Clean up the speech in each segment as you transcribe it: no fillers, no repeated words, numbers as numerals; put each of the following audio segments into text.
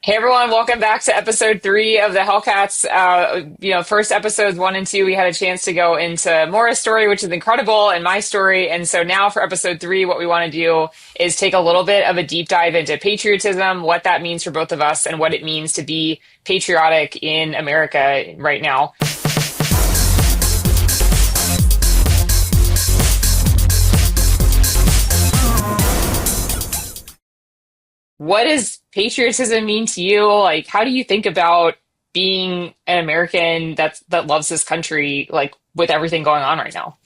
Hey everyone, welcome back to episode 3 of the Hellcats. First episodes 1 and 2, we had a chance to go into Maura's story, which is incredible, and my story. And so now for episode 3, what we want to do is take a little bit of a deep dive into patriotism, what that means for both of us, and what it means to be patriotic in America right now. What does patriotism mean to you? Like, how do you think about being an American that loves this country, like with everything going on right now?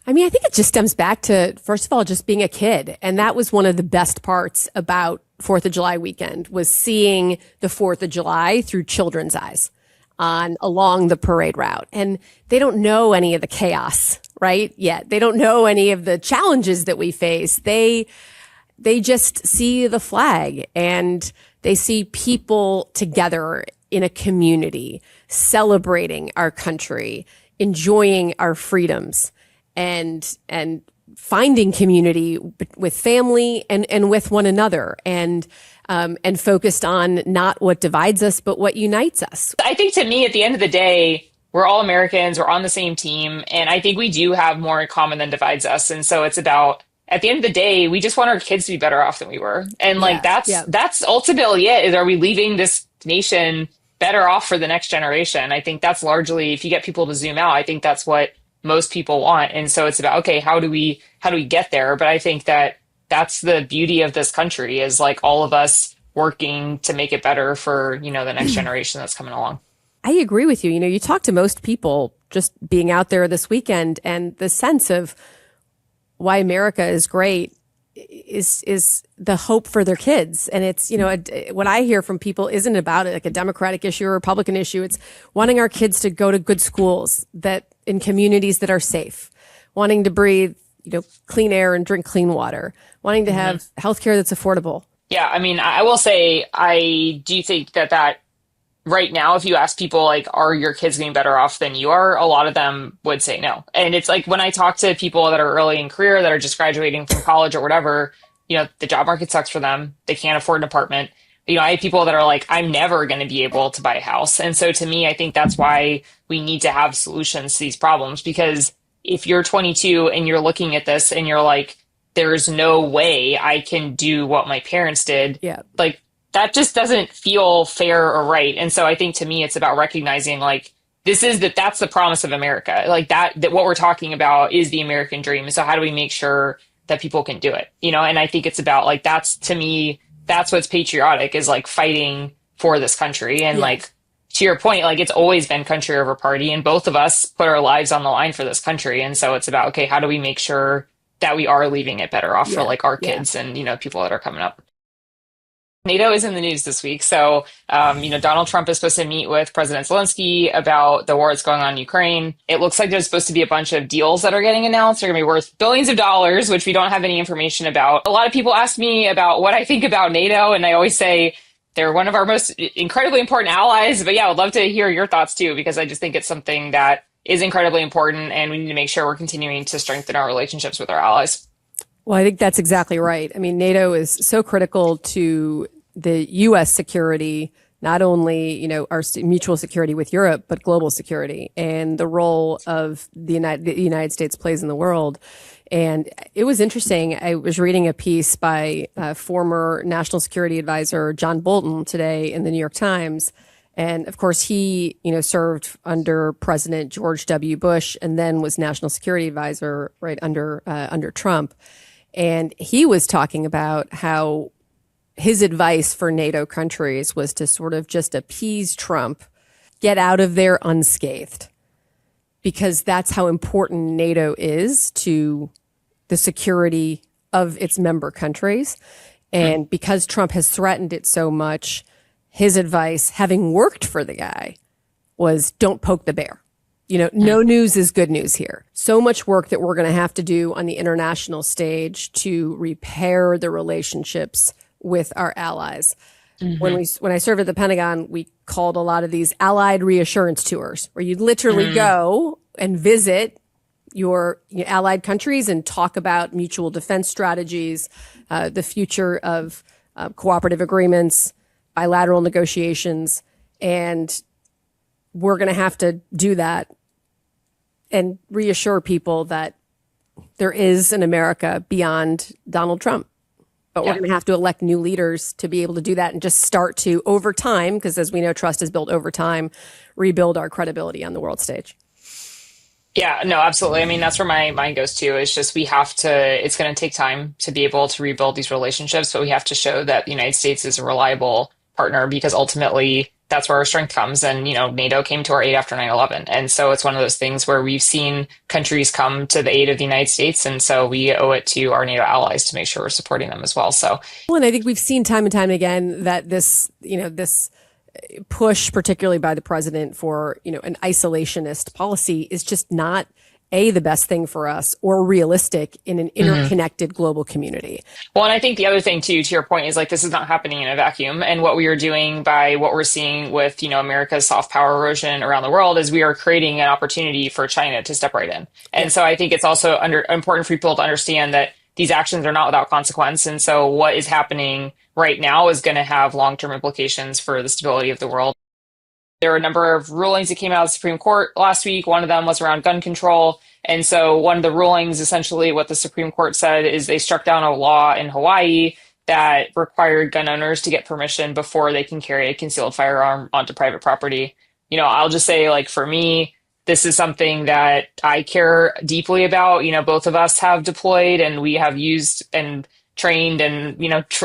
I mean, I think it just stems back to, first of all, just being a kid. And that was one of the best parts about 4th of July weekend, was seeing the 4th of July through children's eyes along the parade route. And they don't know any of the chaos, right? Yet. They don't know any of the challenges that we face. They just see the flag and they see people together in a community, celebrating our country, enjoying our freedoms, and finding community with family and with one another, and focused on not what divides us, but what unites us. I think to me, at the end of the day, we're all Americans, we're on the same team, and I think we do have more in common than divides us. And so it's about, at the end of the day, we just want our kids to be better off than we were. And like, that's ultimately it, is, are we leaving this nation better off for the next generation? I think that's largely, if you get people to zoom out, I think that's what most people want. And so it's about, okay, how do we get there? But I think that that's the beauty of this country, is like all of us working to make it better for, the next generation that's coming along. I agree with you. You talk to most people just being out there this weekend, and the sense of why America is great is the hope for their kids. And it's, what I hear from people isn't about it like a Democratic issue or a Republican issue. It's wanting our kids to go to good schools, that in communities that are safe, wanting to breathe, clean air and drink clean water, wanting to have healthcare that's affordable. Yeah. I mean, I will say, I do think that right now, if you ask people, like, are your kids getting better off than you are? A lot of them would say no. And it's like, when I talk to people that are early in career, that are just graduating from college or whatever, the job market sucks for them. They can't afford an apartment. I have people that are like, I'm never going to be able to buy a house. And so to me, I think that's why we need to have solutions to these problems. Because if you're 22 and you're looking at this and you're like, there's no way I can do what my parents did. Yeah. Like, that just doesn't feel fair or right. And so I think to me, it's about recognizing, like, that's the promise of America. Like that what we're talking about is the American dream. So how do we make sure that people can do it? And I think it's about, like, that's, to me, that's what's patriotic, is like fighting for this country. And like, to your point, like, it's always been country over party, and both of us put our lives on the line for this country. And so it's about, okay, how do we make sure that we are leaving it better off for like our kids and, people that are coming up. NATO is in the news this week. So, Donald Trump is supposed to meet with President Zelensky about the war that's going on in Ukraine. It looks like there's supposed to be a bunch of deals that are getting announced. They're going to be worth billions of dollars, which we don't have any information about. A lot of people ask me about what I think about NATO, and I always say they're one of our most incredibly important allies. But yeah, I would love to hear your thoughts too, because I just think it's something that is incredibly important, and we need to make sure we're continuing to strengthen our relationships with our allies. Well, I think that's exactly right. I mean, NATO is so critical to the U.S. security, not only, our mutual security with Europe, but global security, and the role of the United States plays in the world. And it was interesting. I was reading a piece by former National Security Advisor John Bolton today in the New York Times. And of course, he, served under President George W. Bush, and then was National Security Advisor right under Trump. And he was talking about how his advice for NATO countries was to sort of just appease Trump, get out of there unscathed, because that's how important NATO is to the security of its member countries. And because Trump has threatened it so much, his advice, having worked for the guy, was don't poke the bear. No news is good news here. So much work that we're going to have to do on the international stage to repair the relationships with our allies. When I served at the Pentagon, we called a lot of these allied reassurance tours, where you'd literally go and visit your allied countries and talk about mutual defense strategies, the future of cooperative agreements, bilateral negotiations, and we're going to have to do that and reassure people that there is an America beyond Donald Trump. But we're going to have to elect new leaders to be able to do that and just start to, over time, because as we know, trust is built over time, rebuild our credibility on the world stage. Yeah, no, absolutely. I mean, that's where my mind goes to. It's just we have to, it's going to take time to be able to rebuild these relationships, but we have to show that the United States is a reliable partner because ultimately that's where our strength comes. And, NATO came to our aid after 9/11. And so it's one of those things where we've seen countries come to the aid of the United States. And so we owe it to our NATO allies to make sure we're supporting them as well. So, well, and I think we've seen time and time again that this push, particularly by the president for, an isolationist policy is just not the best thing for us or realistic in an interconnected global community. Well, and I think the other thing too, to your point, is like this is not happening in a vacuum. And what we are doing by what we're seeing with, America's soft power erosion around the world is we are creating an opportunity for China to step right in. And so I think it's also important for people to understand that these actions are not without consequence. And so what is happening right now is going to have long-term implications for the stability of the world. There were a number of rulings that came out of the Supreme Court last week. One of them was around gun control. And so one of the rulings, essentially what the Supreme Court said is they struck down a law in Hawaii that required gun owners to get permission before they can carry a concealed firearm onto private property. I'll just say, like, for me, this is something that I care deeply about. Both of us have deployed and we have used and trained and,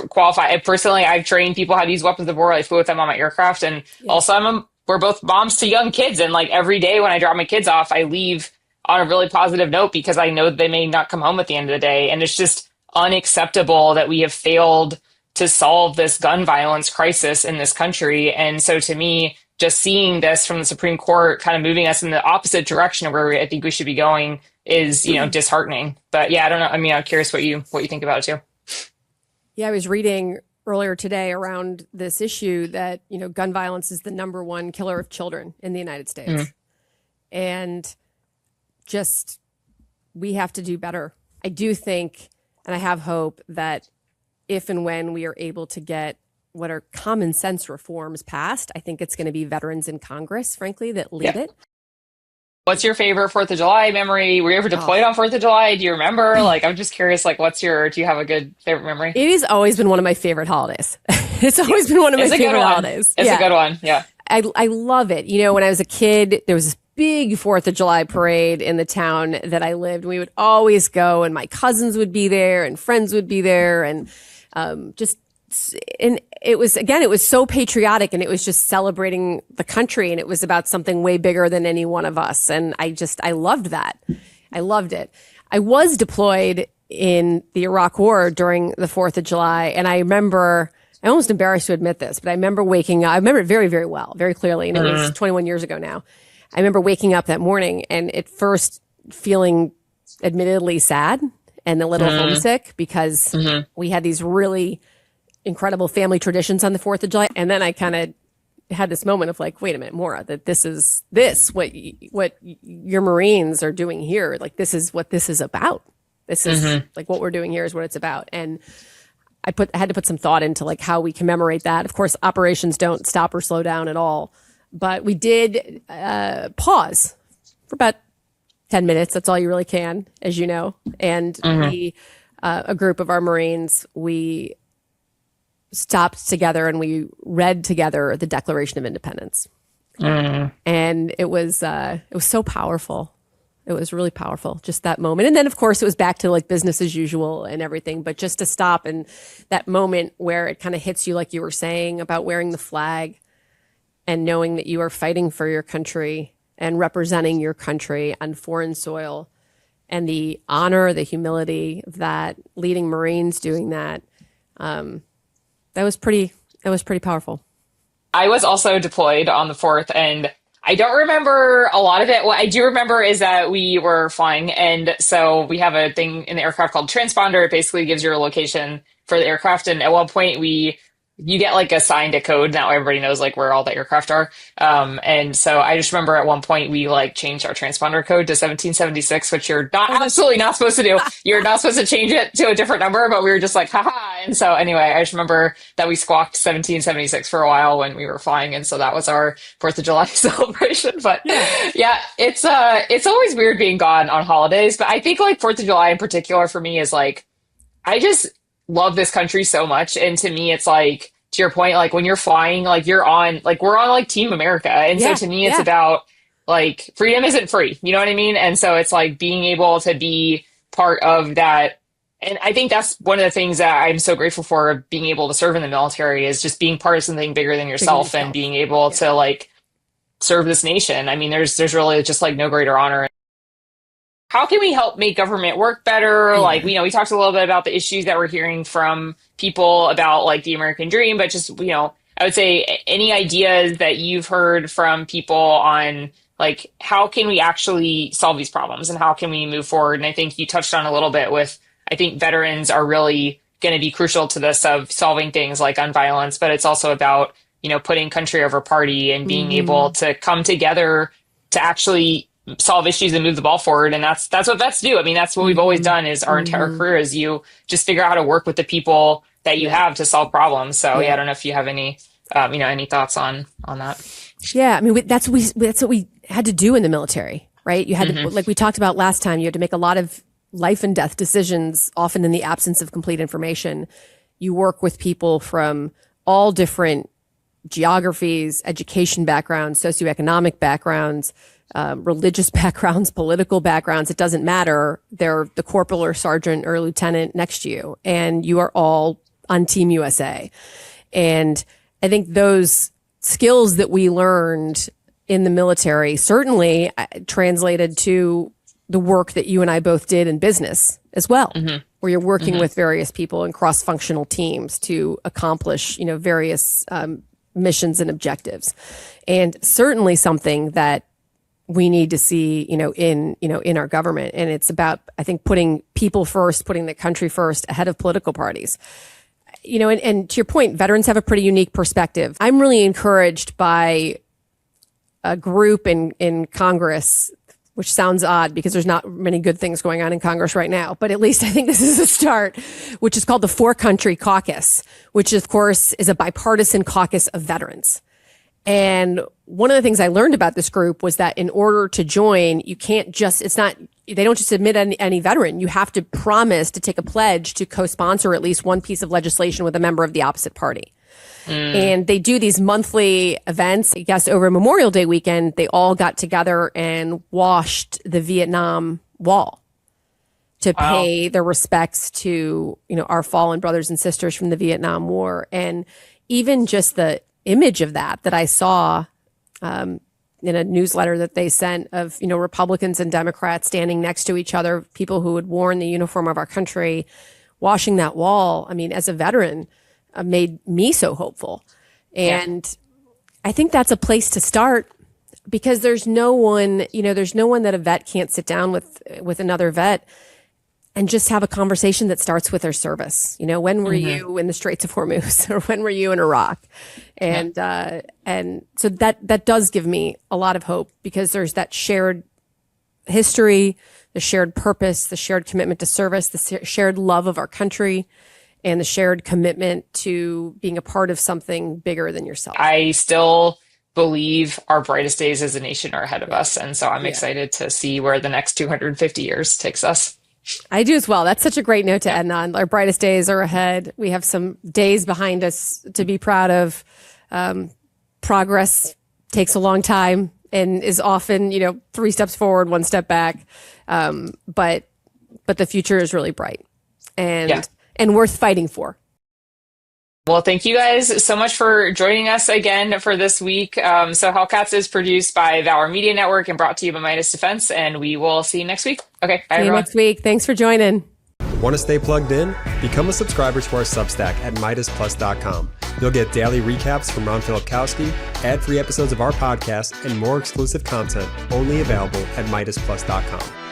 qualified. Personally, I've trained people how to use weapons of war. I flew with them on my aircraft. And also we're both moms to young kids. And like every day when I drop my kids off, I leave on a really positive note because I know they may not come home at the end of the day. And it's just unacceptable that we have failed to solve this gun violence crisis in this country. And so to me, just seeing this from the Supreme Court kind of moving us in the opposite direction of where I think we should be going is, disheartening. But yeah, I don't know. I mean, I'm curious what you think about it too. Yeah, I was reading earlier today around this issue that, gun violence is the number one killer of children in the United States. And just, we have to do better. I do think, and I have hope that if and when we are able to get what are common sense reforms passed, I think it's going to be veterans in Congress, frankly, that lead it. What's your favorite 4th of July memory? Were you ever deployed on 4th of July? Do you remember? Like, I'm just curious, like, do you have a good favorite memory? It has always been one of my favorite holidays. It's always been one of my favorite holidays. It's a good one. Yeah. I love it. When I was a kid, there was this big 4th of July parade in the town that I lived. We would always go and my cousins would be there and friends would be there. And and it was so patriotic and it was just celebrating the country and it was about something way bigger than any one of us. And I loved that. I loved it. I was deployed in the Iraq War during the 4th of July. And I remember, I'm almost embarrassed to admit this, but I remember waking up, I remember it very, very well, very clearly. And it was 21 years ago now. I remember waking up that morning and at first feeling admittedly sad and a little homesick because we had these really incredible family traditions on the 4th of July. And then I kind of had this moment of like, wait a minute, Maura, that this is what your Marines are doing here. Like, this is what this is about. This is like what we're doing here is what it's about. And I had to put some thought into like how we commemorate that. Of course, operations don't stop or slow down at all, but we did pause for about 10 minutes. That's all you really can, as you know. And a group of our Marines, we stopped together and we read together the Declaration of Independence. And it was so powerful. It was really powerful, just that moment. And then, of course, it was back to like business as usual and everything. But just to stop and that moment where it kind of hits you, like you were saying, about wearing the flag and knowing that you are fighting for your country and representing your country on foreign soil, and the honor, the humility of that, leading Marines doing that, that was pretty powerful. I was also deployed on the 4th, and I don't remember a lot of it. What I do remember is that we were flying, and so we have a thing in the aircraft called transponder. It basically gives your location for the aircraft, and at one point we you get like assigned a code. Now everybody knows like where all the aircraft are. And so I just remember at one point we like changed our transponder code to 1776, which you're not absolutely not supposed to do. You're not supposed to change it to a different number, but we were just like, haha. And so anyway, I just remember that we squawked 1776 for a while when we were flying. And so that was our 4th of July celebration. But yeah, it's always weird being gone on holidays. But I think like 4th of July in particular for me is like, I just love this country so much. And to me, it's like, to your point, like when you're flying, like you're on, like we're on like Team America. And so to me, it's about like freedom isn't free. You know what I mean? And so it's like being able to be part of that. And I think that's one of the things that I'm so grateful for being able to serve in the military is just being part of something bigger than yourself and being able to like serve this nation. I mean, there's really just like no greater honor. How can we help make government work better? Like, you know, we talked a little bit about the issues that we're hearing from people about like the American dream, but just, you know, I would say any ideas that you've heard from people on like, how can we actually solve these problems and how can we move forward? And I think you touched on a little bit with, I think veterans are really going to be crucial to this of solving things like gun violence, but it's also about, you know, putting country over party and being able to come together to actually solve issues and move the ball forward. And that's what vets do. I mean, that's what we've always done is our entire career is you just figure out how to work with the people that you have to solve problems. So I don't know if you have any, you know, any thoughts on that. Yeah. I mean, that's what we had to do in the military, right? You had to, like we talked about last time, you had to make a lot of life and death decisions, often in the absence of complete information. You work with people from all different geographies, education backgrounds, socioeconomic backgrounds, religious backgrounds, political backgrounds. It doesn't matter. They're the corporal or sergeant or lieutenant next to you, and you are all on Team USA. And I think those skills that we learned in the military certainly translated to the work that you and I both did in business as well, where you're working with various people in cross-functional teams to accomplish, you know, various missions and objectives. And certainly something that we need to see, in our government. And it's about, I think, putting people first, putting the country first ahead of political parties. You know, and to your point, veterans have a pretty unique perspective. I'm really encouraged by a group in Congress, which sounds odd because there's not many good things going on in Congress right now, but at least I think this is a start, which is called the Four Country Caucus, which of course is a bipartisan caucus of veterans. And one of the things I learned about this group was that in order to join, you can't just, they don't just admit any veteran. You have to promise to take a pledge to co-sponsor at least one piece of legislation with a member of the opposite party. And they do these monthly events. I guess over Memorial Day weekend, they all got together and washed the Vietnam Wall to pay their respects to, our fallen brothers and sisters from the Vietnam War. And even just the image of that I saw in a newsletter that they sent of, Republicans and Democrats standing next to each other, people who had worn the uniform of our country, washing that wall. I mean, as a veteran, made me so hopeful. And I think that's a place to start because there's no one that a vet can't sit down with another vet and just have a conversation that starts with their service. When were you in the Straits of Hormuz or when were you in Iraq? And so that does give me a lot of hope because there's that shared history, the shared purpose, the shared commitment to service, the shared love of our country, and the shared commitment to being a part of something bigger than yourself. I still believe our brightest days as a nation are ahead of us. And so I'm excited to see where the next 250 years takes us. I do as well. That's such a great note to end on. Our brightest days are ahead. We have some days behind us to be proud of. Progress takes a long time and is often, 3 steps forward, 1 step back. But the future is really bright and worth fighting for. Well, thank you guys so much for joining us again for this week. So Hellcats is produced by Valor Media Network and brought to you by Meidas Defense, and we will see you next week. Okay, bye everyone. See you next week. Thanks for joining. Want to stay plugged in? Become a subscriber to our Substack at MeidasPlus.com. You'll get daily recaps from Ron Filipkowski, ad-free episodes of our podcast, and more exclusive content only available at MeidasPlus.com.